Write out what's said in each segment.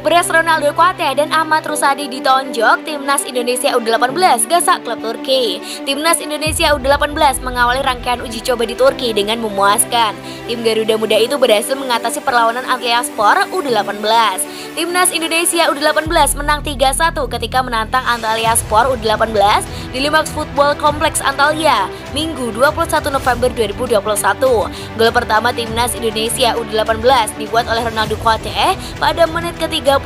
Beres Ronaldo Kuate dan Ahmad Rusadi ditonjok, Timnas Indonesia U18 gasak klub Turki. Timnas Indonesia U18 mengawali rangkaian uji coba di Turki dengan memuaskan. Tim Garuda Muda itu berhasil mengatasi perlawanan Antalyaspor U18. Timnas Indonesia U18 menang 3-1 ketika menantang Antalyaspor U18 di Limax Football Complex Antalya, Minggu 21 November 2021. Gol pertama Timnas Indonesia U18 dibuat oleh Ronaldo Kuate pada menit ke-33.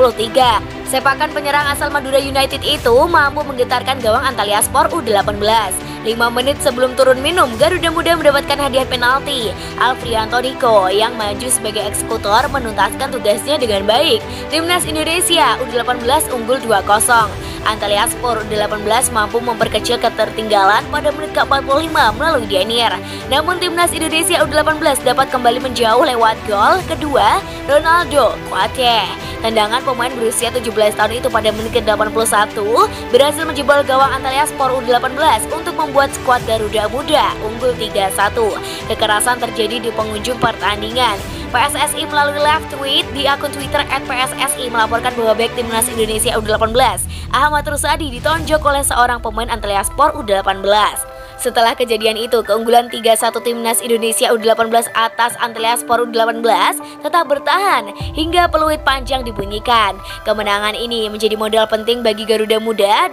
Sepakan penyerang asal Madura United itu mampu menggetarkan gawang Antalyaspor U18. 5 menit sebelum turun minum, Garuda Muda mendapatkan hadiah penalti. Alfrianto Diko yang maju sebagai eksekutor menuntaskan tugasnya dengan baik. Timnas Indonesia U18 unggul 2-0. Antalyaspor U18 mampu memperkecil ketertinggalan pada menit ke-45 melalui Denir. Namun Timnas Indonesia U18 dapat kembali menjauh lewat gol kedua Ronaldo Kuate. Tendangan pemain berusia 17 tahun itu pada menit ke-81 berhasil menjebol gawang Antalyaspor U18 untuk membuat skuad Garuda Muda unggul 3-1. Kekerasan terjadi di penghujung pertandingan. PSSI melalui live tweet di akun Twitter @PSSI melaporkan bahwa bek Timnas Indonesia U18 Ahmad Rusadi ditonjok oleh seorang pemain Antalyaspor U18. Setelah kejadian itu, keunggulan 3-1 Timnas Indonesia U18 atas Antalyaspor U18 tetap bertahan hingga peluit panjang dibunyikan. Kemenangan ini menjadi modal penting bagi Garuda Muda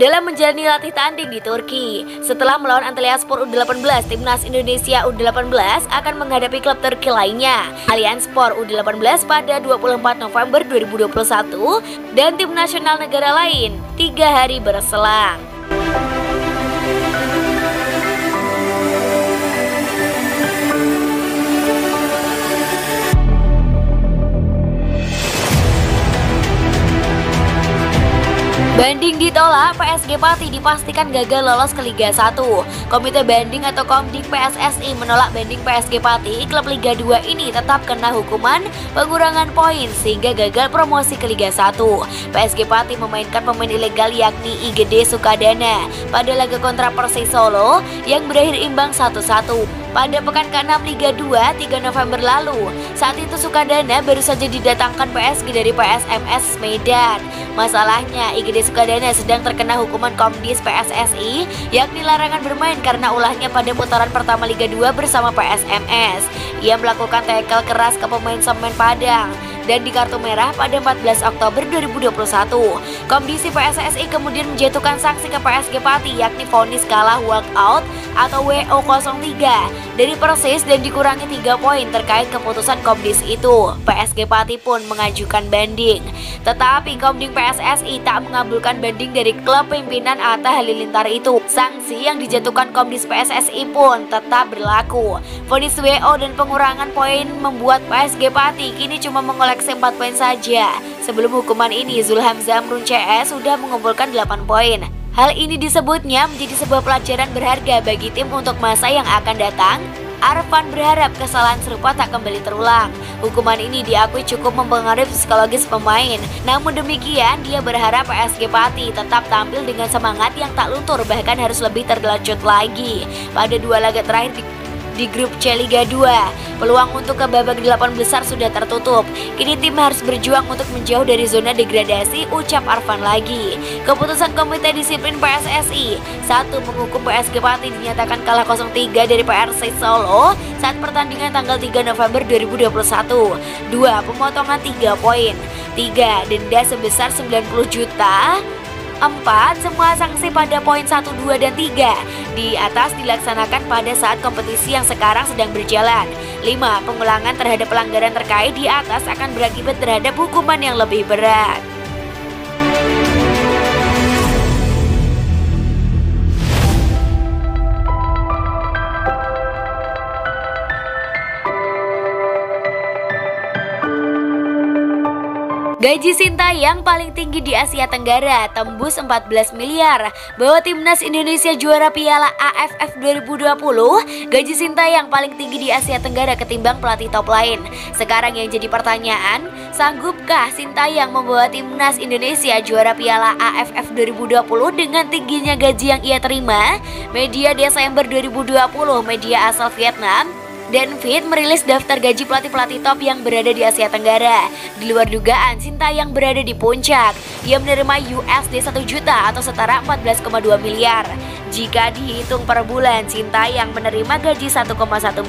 dalam menjalani latih tanding di Turki. Setelah melawan Antalyaspor U18, Timnas Indonesia U18 akan menghadapi klub Turki lainnya, Allianspor U18 pada 24 November 2021 dan tim nasional negara lain 3 hari berselang. Banding ditolak, PSG Pati dipastikan gagal lolos ke Liga 1. Komite Banding atau Komdik PSSI menolak banding PSG Pati. Klub Liga 2 ini tetap kena hukuman pengurangan poin sehingga gagal promosi ke Liga 1. PSG Pati memainkan pemain ilegal yakni IGD Sukadana pada laga kontra Persis Solo yang berakhir imbang 1-1. Pada pekan ke-6 Liga 2 3 November lalu. Saat itu Sukadana baru saja didatangkan PSG dari PSMS Medan. Masalahnya IGD Sukadana sedang terkena hukuman Komdis PSSI yakni larangan bermain karena ulahnya pada putaran pertama Liga 2 bersama PSMS. Ia melakukan tackle keras ke pemain Semen Padang dan di kartu merah pada 14 Oktober 2021. Komdisi PSSI kemudian menjatuhkan sanksi ke PSG Pati yakni vonis kalah walkout atau WO03 dari Persis dan dikurangi 3 poin terkait keputusan Komdis itu. PSG Pati pun mengajukan banding. Tetapi Komding PSSI tak mengabulkan banding dari klub pimpinan Atta Halilintar itu. Sanksi yang dijatuhkan Komdis PSSI pun tetap berlaku. Vonis WO dan pengurangan poin membuat PSG Pati kini cuma mengoleksi 4 poin saja. Sebelum hukuman ini, Zulham Zamrun CS sudah mengumpulkan 8 poin. Hal ini disebutnya menjadi sebuah pelajaran berharga bagi tim untuk masa yang akan datang. Arfan berharap kesalahan serupa tak kembali terulang. Hukuman ini diakui cukup mempengaruhi psikologis pemain. Namun demikian, dia berharap PSG Pati tetap tampil dengan semangat yang tak luntur, bahkan harus lebih terlanjut lagi. Pada 2 laga terakhir di grup C Liga 2, peluang untuk ke babak 8 besar sudah tertutup. Kini tim harus berjuang untuk menjauh dari zona degradasi, ucap Arfan lagi. Keputusan Komite Disiplin PSSI 1. Menghukum PSG Pati dinyatakan kalah 0-3 dari Persis Solo saat pertandingan tanggal 3 November 2021. 2. Pemotongan 3 poin. 3. Denda sebesar 90 juta. 4. Semua sanksi pada poin 1, 2, dan 3 di atas dilaksanakan pada saat kompetisi yang sekarang sedang berjalan. 5. Pengulangan terhadap pelanggaran terkait di atas akan berakibat terhadap hukuman yang lebih berat. Gaji Sintayong paling tinggi di Asia Tenggara, tembus 14 miliar. Bahwa Timnas Indonesia juara Piala AFF 2020, gaji Sintayong paling tinggi di Asia Tenggara ketimbang pelatih top lain. Sekarang yang jadi pertanyaan, sanggupkah Sintayong membawa Timnas Indonesia juara Piala AFF 2020 dengan tingginya gaji yang ia terima? Media Desember 2020, media asal Vietnam Denfit merilis daftar gaji pelatih-pelatih top yang berada di Asia Tenggara. Di luar dugaan, Sintayong berada di puncak. Ia menerima USD 1 juta atau setara 14,2 miliar. Jika dihitung per bulan, Sintayong menerima gaji 1,1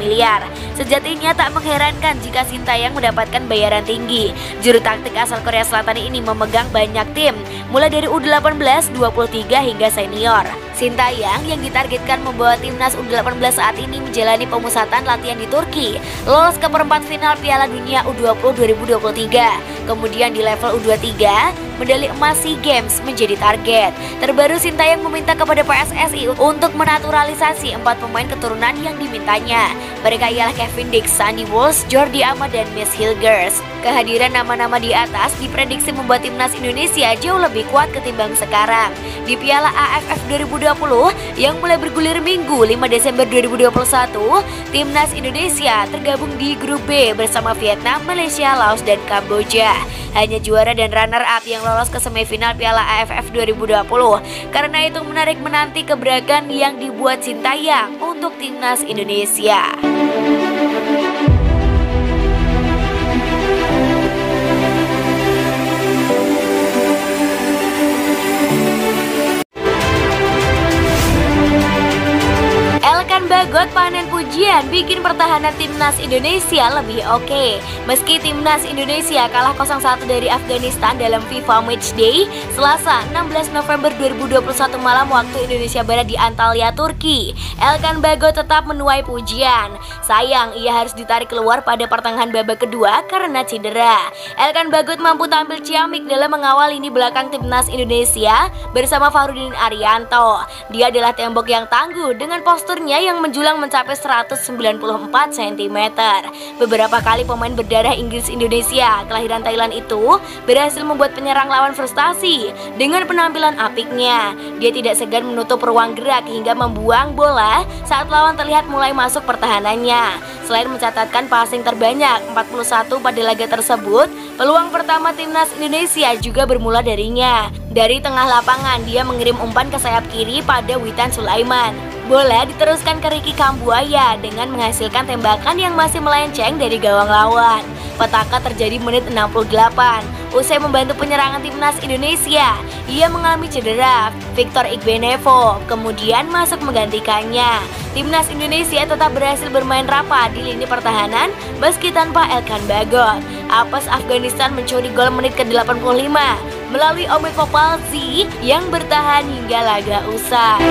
miliar. Sejatinya tak mengherankan jika Sintayong mendapatkan bayaran tinggi. Juru taktik asal Korea Selatan ini memegang banyak tim, mulai dari U18, 23 hingga senior. Sintayong yang ditargetkan membawa timnas U18 saat ini menjalani pemusatan latihan di Turki, lolos ke perempat final Piala Dunia U20 2023. Kemudian di level U23, medali emas SEA Games menjadi target. Terbaru Sintayong meminta kepada PSSI untuk menaturalisasi 4 pemain keturunan yang dimintanya. Mereka ialah Kevin Dix, Sandy Walsh, Jordi Amat, dan Miss Hilgers. Kehadiran nama-nama di atas diprediksi membuat timnas Indonesia jauh lebih kuat ketimbang sekarang. Di Piala AFF 2020 yang mulai bergulir Minggu 5 Desember 2021, timnas Indonesia tergabung di grup B bersama Vietnam, Malaysia, Laos, dan Kamboja. Hanya juara dan runner-up yang lolos ke semifinal Piala AFF 2020. Karena itu menarik menanti gebrakan yang dibuat Sintayong untuk timnas Indonesia. Elkan Bagot panen pujian bikin pertahanan timnas Indonesia lebih oke. Meski timnas Indonesia kalah 0-1 dari Afghanistan dalam FIFA Matchday Selasa 16 November 2021 malam waktu Indonesia Barat di Antalya, Turki, Elkan Bagot tetap menuai pujian. Sayang ia harus ditarik keluar pada pertengahan babak kedua karena cedera. Elkan Bagot mampu tampil ciamik dalam mengawal lini belakang timnas Indonesia bersama Fahrudin Arianto. Dia adalah tembok yang tangguh dengan posturnya yang menjulang mencapai 194 cm. Beberapa kali pemain berdarah Inggris Indonesia kelahiran Thailand itu berhasil membuat penyerang lawan frustasi dengan penampilan apiknya. Dia tidak segan menutup ruang gerak hingga membuang bola saat lawan terlihat mulai masuk pertahanannya. Selain mencatatkan passing terbanyak 41 pada laga tersebut, peluang pertama timnas Indonesia juga bermula darinya. Dari tengah lapangan, dia mengirim umpan ke sayap kiri pada Witan Sulaiman. Bola diteruskan ke Ricky Kambuaya dengan menghasilkan tembakan yang masih melenceng dari gawang lawan. Petaka terjadi menit 68. Usai membantu penyerangan timnas Indonesia, ia mengalami cedera. Victor Igbenevho kemudian masuk menggantikannya. Timnas Indonesia tetap berhasil bermain rapat di lini pertahanan meski tanpa Elkan Bagot. Apes Afghanistan mencuri gol menit ke-85 melalui Omid Popalzi yang bertahan hingga laga usai.